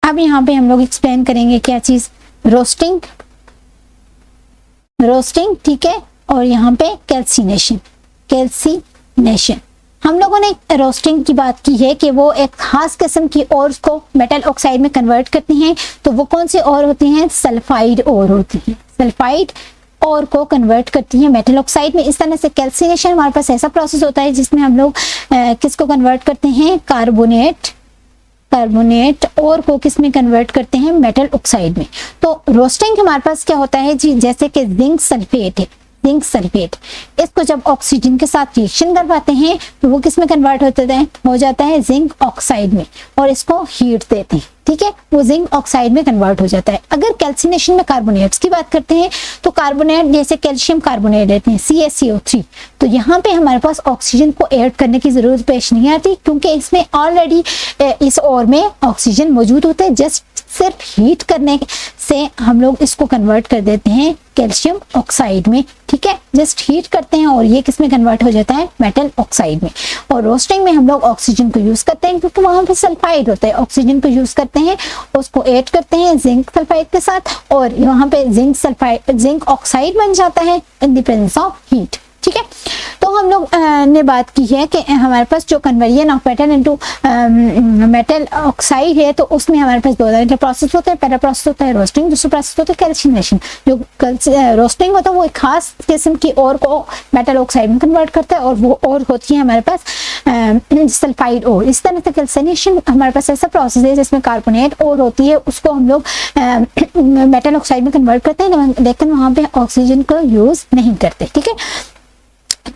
अब यहाँ पे हम लोग एक्सप्लेन करेंगे क्या चीज, रोस्टिंग, रोस्टिंग, ठीक है, और यहाँ पे कैल्सिनेशन, कैल्सिनेशन। हम लोगों ने रोस्टिंग की बात की है कि वो एक खास किस्म की ओर्स को मेटल ऑक्साइड में कन्वर्ट करती हैं। तो वो कौन से ओर होती हैं, सल्फाइड ओर होती हैं, सल्फाइड और को कन्वर्ट करती है मेटल ऑक्साइड में। इस तरह से कैल्सिनेशन हमारे पास ऐसा प्रोसेस होता है जिसमें हम लोग किसको कन्वर्ट करते हैं, कार्बोनेट, कार्बोनेट और को किस में कन्वर्ट करते हैं, मेटल ऑक्साइड में। तो रोस्टिंग हमारे पास क्या होता है जी, जैसे कि जिंक सल्फेट है, जिंक सल्फेट, इसको जब ऑक्सीजन के साथ रिएक्शन करवाते हैं तो वो किस में कन्वर्ट हो जाता है, जिंक ऑक्साइड में, और इसको हीट देते हैं, ठीक है, वो जिंक ऑक्साइड में कन्वर्ट हो जाता है। अगर कैल्सिनेशन में कार्बोनेट्स की बात करते हैं तो कार्बोनेट जैसे कैल्शियम कार्बोनेट लेते हैं CaCO3, तो यहाँ पे हमारे पास ऑक्सीजन को ऐड करने की जरूरत पेश नहीं आती क्योंकि इसमें ऑलरेडी इस ओर में ऑक्सीजन मौजूद होता है। जस्ट सिर्फ हीट करने से हम लोग इसको कन्वर्ट कर देते हैं कैल्शियम ऑक्साइड में, ठीक है, जस्ट हीट करते हैं और ये किस में कन्वर्ट हो जाता है, मेटल ऑक्साइड में। और रोस्टिंग में हम लोग ऑक्सीजन को यूज करते हैं क्योंकि वहां पे सल्फाइड होता है, ऑक्सीजन को यूज करते हैं, उसको ऐड करते हैं जिंक सल्फाइड के साथ और यहाँ पे जिंक सल्फाइड, जिंक ऑक्साइड बन जाता है in the presence of heat, ठीक है। तो हम लोग ने बात की है कि हमारे पास जो conversion of metal into metal oxide है तो उसमें हमारे पास दो तरह के प्रोसेस होते हैं। पहला प्रोसेस होता है रोस्टिंग, दूसरा प्रोसेस होता है कैल्सिनेशन। जो रोस्टिंग होता है वो एक खास किस्म की और को मेटल ऑक्साइड में कन्वर्ट करता है और वो और होती है हमारे पास सल्फाइड और। इस तरह से कैल्सिनेशन हमारे पास ऐसा प्रोसेस है जिसमें कार्बोनेट और होती है, उसको हम लोग मेटल ऑक्साइड में कन्वर्ट करते हैं लेकिन वहां पे ऑक्सीजन को यूज नहीं करते, ठीक है।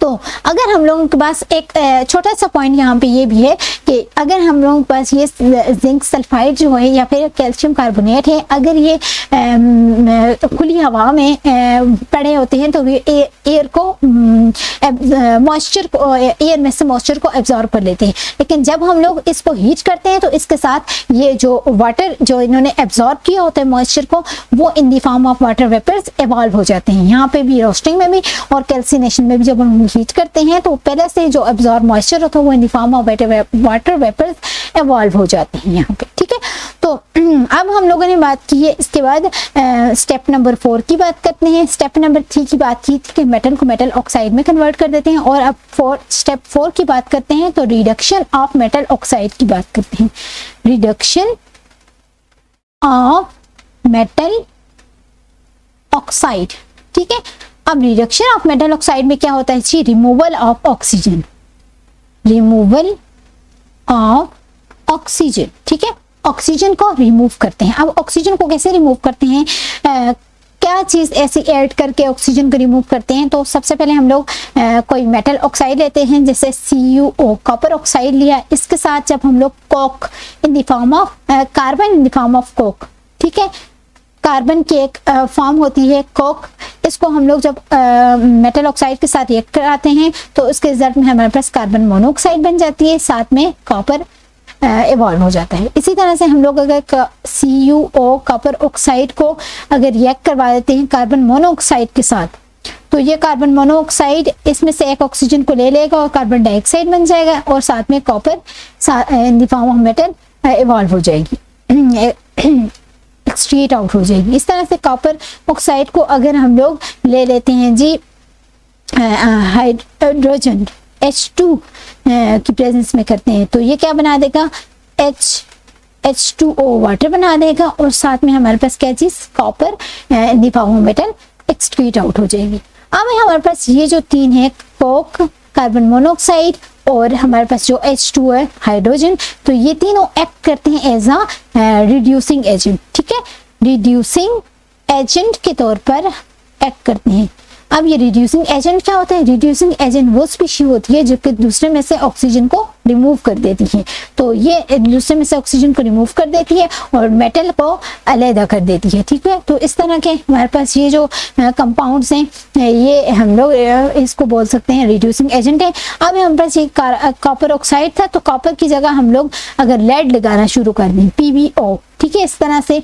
तो अगर हम लोगों के पास एक छोटा सा पॉइंट यहाँ पे ये भी है कि अगर हम लोगों के पास ये जिंक सल्फाइड जो है या फिर कैल्शियम कार्बोनेट है, अगर ये खुली हवा में पड़े होते हैं तो ये एयर को मॉइस्चर को, एयर में से मॉइस्चर को एब्जॉर्ब कर लेते हैं। लेकिन जब हम लोग इसको हीट करते हैं तो इसके साथ ये जो वाटर जो इन्होंने एब्जॉर्ब किया होता है मॉइस्चर को, वो in the form of water vapours evolve हो जाते हैं। यहाँ पे भी रोस्टिंग में भी और कैल्सिनेशन में भी जब हम हीट करते हैं तो पहले से जो एब्जॉर्ब मॉइस्चर होता है वो in the form of water vapours evolve हो जाते हैं यहाँ पे, ठीक है। तो अब हम लोगों ने बात की है, इसके बाद स्टेप नंबर 4 की बात करते हैं। स्टेप नंबर 3 की बात की थी कि मेटल को मेटल ऑक्साइड में कन्वर्ट कर देते हैं और अब स्टेप 4 की बात करते हैं तो रिडक्शन ऑफ मेटल ऑक्साइड की बात करते हैं। रिडक्शन ऑफ मेटल ऑक्साइड, ठीक है। अब रिडक्शन ऑफ मेटल ऑक्साइड में क्या होता है जी, removal of oxygen, removal of oxygen, ठीक है, ऑक्सीजन को रिमूव करते हैं। अब ऑक्सीजन को कैसे रिमूव करते हैं, क्या चीज ऐसी ऐड करके ऑक्सीजन को रिमूव करते हैं। तो सबसे पहले हम लोग कोई मेटल ऑक्साइड लेते हैं जैसे CuO, कॉपर ऑक्साइड लिया, इसके साथ जब हम लोग Coke in the form of carbon in the form of Coke, ठीक है, कार्बन की एक फॉर्म होती है कोक, इसको हम लोग जब मेटल ऑक्साइड के साथ रिएक्ट कराते हैं तो उसके रिजल्ट में हमारे पास कार्बन मोनोऑक्साइड बन जाती है, साथ में कॉपर इवॉल्व हो जाता है। इसी तरह से हम लोग अगर CuO कॉपर ऑक्साइड को अगर रिएक्ट करवा देते हैं कार्बन मोनोऑक्साइड के साथ तो ये कार्बन मोनोऑक्साइड इसमें से एक ऑक्सीजन को ले लेगा और कार्बन डाइऑक्साइड बन जाएगा और साथ में copper in the form of metal evolve हो जाएगी, एक्सट्रीट आउट हो जाएगी। इस तरह से कॉपर ऑक्साइड को अगर हम लोग ले लेते हैं जी हाइड्रोजन H2 की प्रेजेंस में करते हैं तो ये क्या बना देगा, H2O वाटर बना देगा और साथ में हमारे पास क्या चीज, copper in the form of metal extract out हो जाएगी। अब हमारे पास ये जो तीन है, कोक, कार्बन मोनोऑक्साइड और हमारे पास जो H2 है हाइड्रोजन, तो ये तीनों एक्ट करते हैं एज अ रिड्यूसिंग एजेंट, ठीक है, रिड्यूसिंग एजेंट के तौर पर एक्ट करते हैं। अब ये रिड्यूसिंग एजेंट क्या होता है, रिड्यूसिंग एजेंट वो स्पीशी होती है जो कि दूसरे में से ऑक्सीजन को रिमूव कर देती है। तो ये दूसरे में से ऑक्सीजन को रिमूव कर देती है और मेटल को अलग कर देती है, ठीक है। तो इस तरह के हमारे पास ये जो कंपाउंड्स हैं ये हम लोग इसको बोल सकते हैं रिड्यूसिंग एजेंट है। अब हमारे पास ये कॉपर ऑक्साइड था तो कॉपर की जगह हम लोग अगर लेड लगाना शुरू कर दें PbO, ठीक है, इस तरह से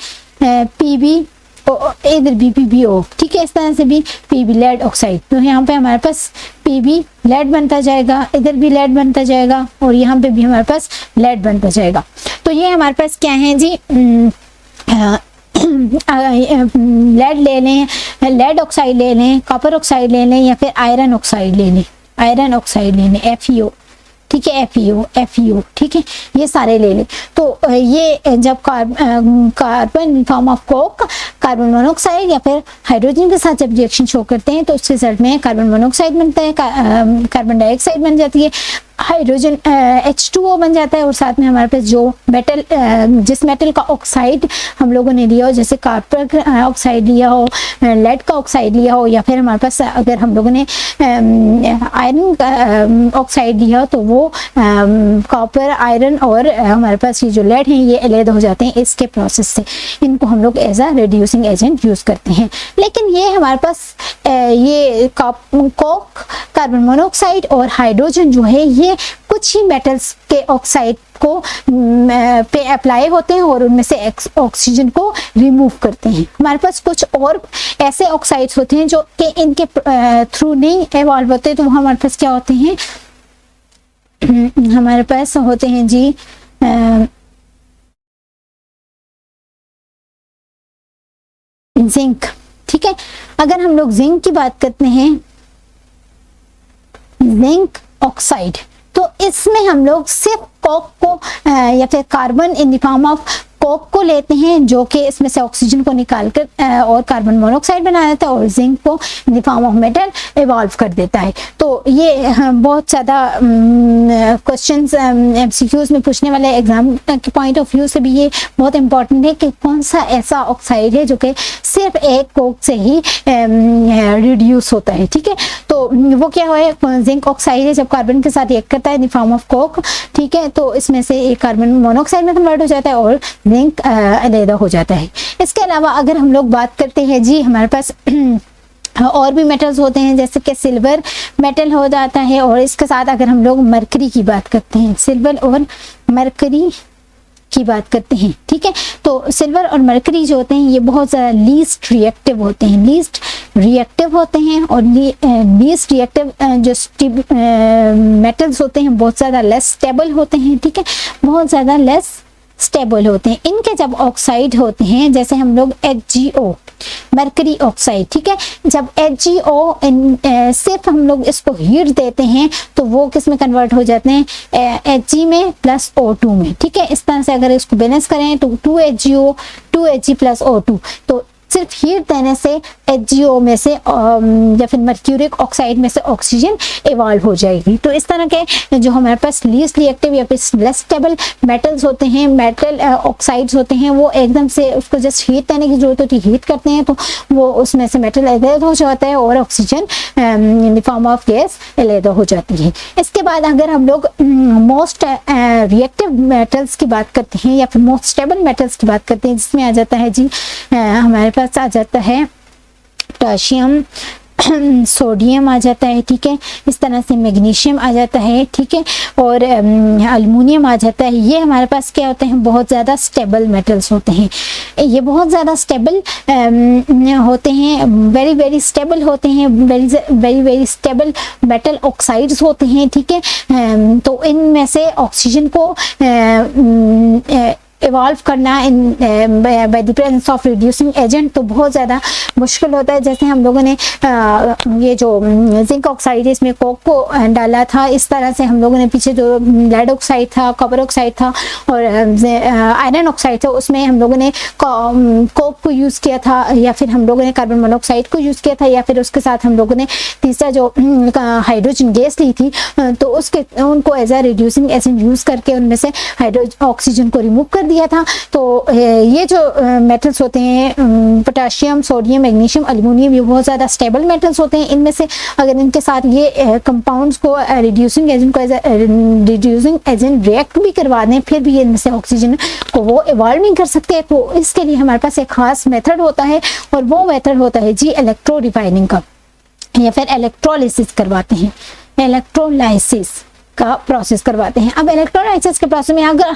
इधर BPBO, ठीक है, इस तरह से भी PB लेड ऑक्साइड। तो यहाँ पे हमारे पास PB लेड बनता जाएगा, इधर भी लेड बनता जाएगा और यहाँ पे भी हमारे पास लेड बनता जाएगा। तो ये हमारे पास क्या है जी, लेड ले लें, लेड ऑक्साइड ले लें, कॉपर ऑक्साइड ले लें या फिर आयरन ऑक्साइड ले लें, आयरन ऑक्साइड ले लें, FeO, ठीक है, FeO, ठीक है, ये सारे ले लें। तो ये जब carbon form of Coke carbon monoxide या फिर हाइड्रोजन के साथ जब रिएक्शन शो करते हैं तो उसके रिजल्ट में कार्बन मोनोऑक्साइड बनता है, कार्बन डाइऑक्साइड बन जाती है, हाइड्रोजन H2O बन जाता है और साथ में हमारे पास जो मेटल, जिस मेटल का ऑक्साइड हम लोगों ने लिया हो, जैसे कॉपर ऑक्साइड लिया हो, लेड का ऑक्साइड लिया हो, या फिर हमारे पास अगर हम लोगों ने आयरन ऑक्साइड लिया हो तो वो कॉपर, आयरन और हमारे पास ये जो लेड हैं ये अलग हो जाते हैं इसके प्रोसेस से। इनको हम लोग as a reducing agent use करते हैं। लेकिन ये हमारे पास ये कोक, कार्बन मोनोऑक्साइड और हाइड्रोजन जो है ये कुछ ही मेटल्स के ऑक्साइड को पे अप्लाई होते हैं और उनमें से ऑक्सीजन को रिमूव करते हैं। हमारे पास कुछ और ऐसे ऑक्साइड्स होते हैं जो कि इनके थ्रू नहीं एवॉल्व होते, तो वो हमारे पास क्या होते हैं, हमारे पास होते हैं जी जिंक, ठीक है। अगर हम लोग जिंक की बात करते हैं, जिंक ऑक्साइड, तो इसमें हम लोग सिर्फ कोक को या फिर carbon in the form of Coke को लेते हैं जो कि इसमें से ऑक्सीजन को निकालकर और कार्बन मोनोऑक्साइड बना देता है और जिंक को इन the form of metal evolve कर देता है। तो ये बहुत ज़्यादा क्वेश्चंस MCQs में पूछने वाले एग्जाम के पॉइंट ऑफ व्यू से भी ये बहुत इंपॉर्टेंट है कि कौन सा ऐसा ऑक्साइड है जो कि सिर्फ एक कोक से ही रिड्यूस होता है, ठीक है। तो वो क्या है, जिंक ऑक्साइड है, जब कार्बन के साथ रिएक्ट करता है इन द फॉर्म ऑफ कोक, ठीक है, तो इसमें से एक कार्बन मोनोऑक्साइड में कन्वर्ट हो जाता है और जिंक अलग हो जाता है। इसके अलावा अगर हम लोग बात करते हैं जी, हमारे पास और भी मेटल्स होते हैं जैसे कि सिल्वर मेटल हो जाता है और इसके साथ अगर हम लोग मरकरी की बात करते हैं, सिल्वर और मरकरी की बात करते हैं, ठीक है। तो सिल्वर और मरकरी जो होते हैं ये बहुत ज़्यादा लीस्ट रिएक्टिव होते हैं, लीस्ट रिएक्टिव होते हैं और लीस्ट रिएक्टिव जो मेटल्स होते हैं बहुत ज़्यादा लेस स्टेबल होते हैं, ठीक है, बहुत ज़्यादा लेस स्टेबल होते हैं। इनके जब ऑक्साइड होते हैं, जैसे हम लोग HgO, मरकरी ऑक्साइड, ठीक है, जब HgO सिर्फ हम लोग इसको हीट देते हैं तो वो किस में कन्वर्ट हो जाते हैं, Hg में प्लस O2 में, ठीक है। इस तरह से अगर इसको बैलेंस करें तो 2HgO 2Hg प्लस O2, तो सिर्फ हीट देने से HgO में से या फिर मर्क्यूरिक ऑक्साइड में से ऑक्सीजन इवॉल्व हो जाएगी। तो इस तरह के जो हमारे पास लीस्ट रिएक्टिव या फिर लेस स्टेबल मेटल्स होते हैं, मेटल ऑक्साइड्स होते हैं, वो एकदम से उसको जस्ट हीट देने की जरूरत होती है, हीट करते हैं तो वो उसमें से मेटल अलग हो जाता है और oxygen in the form of gas अलग हो जाती है। इसके बाद अगर हम लोग मोस्ट रिएक्टिव मेटल्स की बात करते हैं या फिर मोस्ट स्टेबल मेटल्स की बात करते हैं, जिसमें आ जाता है जी हमारे पास आ जाता है पोटेशियम, सोडियम आ जाता है, ठीक है, इस तरह से मैग्नीशियम आ जाता है, ठीक है, और अल्युमिनियम आ जाता है। ये हमारे पास क्या होते हैं, बहुत ज़्यादा स्टेबल मेटल्स होते हैं, ये बहुत ज़्यादा स्टेबल होते हैं, वेरी वेरी स्टेबल होते हैं, very very stable metal oxides होते हैं, ठीक है। तो इनमें से ऑक्सीजन को इवॉल्व करना by the presence of reducing agent तो बहुत ज़्यादा मुश्किल होता है। जैसे हम लोगों ने ये जो जिंक ऑक्साइड है इसमें कोक को डाला था, इस तरह से हम लोगों ने पीछे जो लेड ऑक्साइड था, कॉपर ऑक्साइड था और आयरन ऑक्साइड था, उसमें हम लोगों ने कोक को यूज़ किया था या फिर हम लोगों ने कार्बन मोनोऑक्साइड को यूज़ किया था या फिर उसके साथ हम लोगों ने तीसरा जो हाइड्रोजन गैस ली थी तो उनको as a reducing agent use करके उनमें से ऑक्सीजन को रिमूव कर दिया था। तो ये जो मेटल्स होते हैं पोटेशियम, सोडियम, मैग्नीशियम, अल्युमिनियम, ये बहुत ज़्यादा स्टेबल मेटल्स होते हैं। इनमें से अगर इनके साथ ये कंपाउंड्स को रिड्यूसिंग एजेंट को एज रिड्यूसिंग एजेंट रिएक्ट भी करवा दें फिर भी इनमें से ऑक्सीजन को वो इवॉल्व नहीं कर सकते। तो इसके लिए हमारे पास एक खास मेथड होता है और वो मेथड होता है जी इलेक्ट्रो रिफाइनिंग का या फिर इलेक्ट्रोलिसिस करवाते हैं, इलेक्ट्रोलाइसिस, का प्रोसेस करवाते हैं। अब इलेक्ट्रोलाइसिस के प्रोसेस में अगर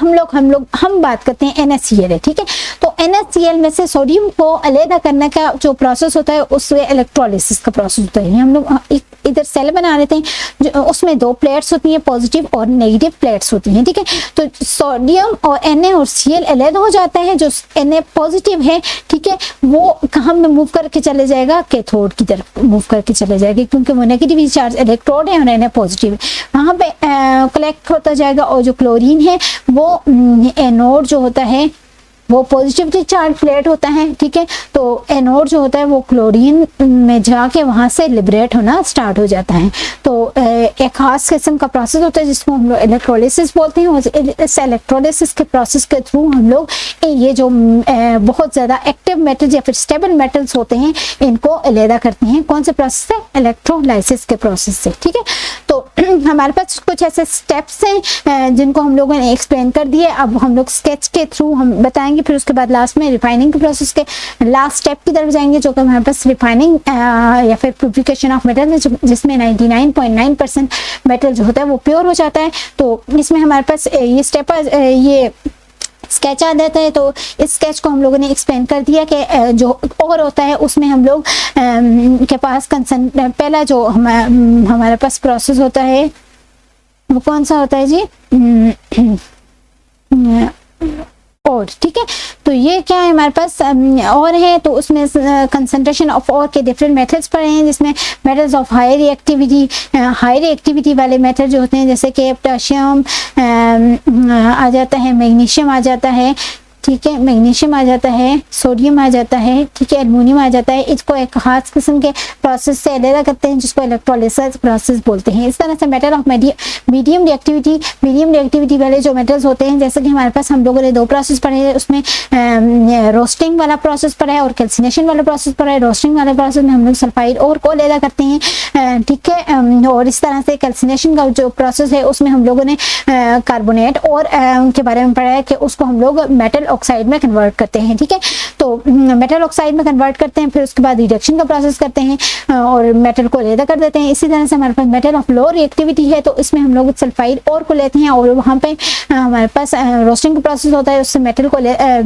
हम बात करते हैं NaCl है, ठीक है। तो NaCl में से सोडियम को अलग करने का जो प्रोसेस होता है उससे इलेक्ट्रोलाइसिस का प्रोसेस होता है। हम लोग इधर सेल बना लेते हैं, उसमें 2 प्लेट्स होती हैं, पॉजिटिव और नेगेटिव प्लेट्स होती हैं, ठीक है। तो सोडियम और Na और Cl अलग हो जाता है। जो Na पॉजिटिव है, ठीक है, वो कहाँ में मूव करके चले जाएगा, कैथोड की तरफ मूव करके चले जाएगा, क्योंकि वो नेगेटिव चार्ज इलेक्ट्रोड है और Na पॉजिटिव है, वहाँ पे कलेक्ट होता जाएगा। और जो क्लोरीन है वो एनोड जो होता है वो पॉजिटिवली चार्ज प्लेट होता है, ठीक है। तो एनोड जो होता है वो क्लोरीन में जाके वहां से लिबरेट होना स्टार्ट हो जाता है। तो एक खास किस्म का प्रोसेस होता है जिसको हम लोग इलेक्ट्रोलिसिस बोलते हैं। इस इलेक्ट्रोलिसिस के प्रोसेस के थ्रू हम लोग ये जो बहुत ज़्यादा एक्टिव मेटल्स या फिर स्टेबल मेटल्स होते हैं इनको अलग करते हैं। कौन से प्रोसेस से? इलेक्ट्रोलाइसिस के प्रोसेस से, ठीक है। तो हमारे पास कुछ ऐसे स्टेप्स हैं जिनको हम लोगों ने एक्सप्लेन कर दिए। अब हम लोग स्केच के थ्रू हम बताएंगे, फिर उसके बाद लास्ट में रिफाइनिंग के प्रोसेस के लास्ट स्टेप की तरफ जाएंगे, जो कि हमारे पास रिफाइनिंग या फिर प्यूरिफिकेशन ऑफ मेटल, जिसमें 99.9% मेटल जो होता है वो प्योर हो जाता है। तो इसमें हमारे पास ये स्टेप ये स्केच आ जाता है। तो इस स्केच को हम लोगों ने एक्सप्लेन कर दिया कि जो और होता है उसमें हम लोग के पास पहला जो हमारे पास प्रोसेस होता है वो कौन सा होता है जी? और, ठीक है। तो ये क्या है हमारे पास और है, तो उसमें कंसंट्रेशन ऑफ और के डिफरेंट मेथड्स पड़े हैं, जिसमें मेटल्स ऑफ हाई रिएक्टिविटी वाले मेटल जो होते हैं, जैसे कि पोटेशियम आ जाता है, मैग्नीशियम आ जाता है, ठीक है, मैग्नीशियम आ जाता है, सोडियम आ जाता है, ठीक है, एल्युमिनियम आ जाता है। इसको एक खास किस्म के प्रोसेस से अलग करते हैं जिसको इलेक्ट्रोलाइसिस प्रोसेस बोलते हैं। इस तरह से मेटल ऑफ मीडियम रिएक्टिविटी वाले जो मेटल्स होते हैं, जैसे कि हमारे पास हम लोगों ने 2 प्रोसेस पढ़े हैं, उसमें रोस्टिंग वाला प्रोसेस पढ़ा है और कैल्सिनेशन वाला प्रोसेस पढ़ा है। रोस्टिंग वाले प्रोसेस में हम लोग सल्फाइड और को अलग करते हैं, ठीक है। और इस तरह से कैल्सिनेशन का जो प्रोसेस है उसमें हम लोगों ने कार्बोनेट और के बारे में पढ़ा है कि उसको हम लोग मेटल ऑक्साइड में कन्वर्ट करते हैं, ठीक है। तो मेटल ऑक्साइड में कन्वर्ट करते हैं, फिर उसके बाद रिडक्शन का प्रोसेस करते हैं और मेटल को अलग कर देते हैं। इसी तरह से हमारे पास मेटल ऑफ लो रिएक्टिविटी है, तो इसमें हम लोग सल्फाइड और को लेते हैं और वहाँ पे हमारे पास रोस्टिंग का प्रोसेस होता है। उससे मेटल को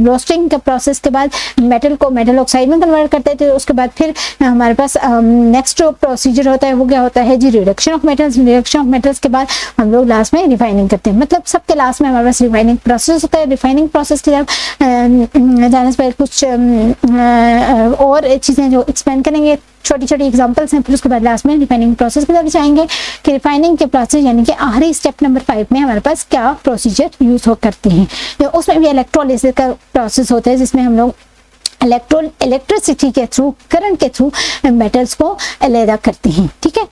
रोस्टिंग के प्रोसेस के बाद मेटल को मेटल ऑक्साइड में कन्वर्ट करते थे। उसके बाद फिर हमारे पास नेक्स्ट प्रोसीजर होता है वो क्या होता है जी? Reduction of metals. Reduction of metals के बाद हम लोग लास्ट में रिफाइनिंग करते हैं। मतलब सबके लास्ट में हमारे पास रिफाइनिंग प्रोसेस होता है। रिफाइनिंग प्रोसेस की तरफ जाने से पहले कुछ और चीज़ें जो एक्सप्लेन करेंगे, छोटी छोटी एग्जांपल्स हैं, फिर उसके बाद लास्ट में रिफाइनिंग प्रोसेस की तरफ जाएंगे कि रिफाइनिंग के प्रोसेस यानी कि आखिरी स्टेप नंबर 5 में हमारे पास क्या प्रोसीजर यूज हो करते हैं। उसमें भी इलेक्ट्रोलाइसिस का प्रोसेस होता है जिसमें हम लोग इलेक्ट्रिसिटी के थ्रू, करंट के थ्रू मेटल्स को अलग करते हैं, ठीक है।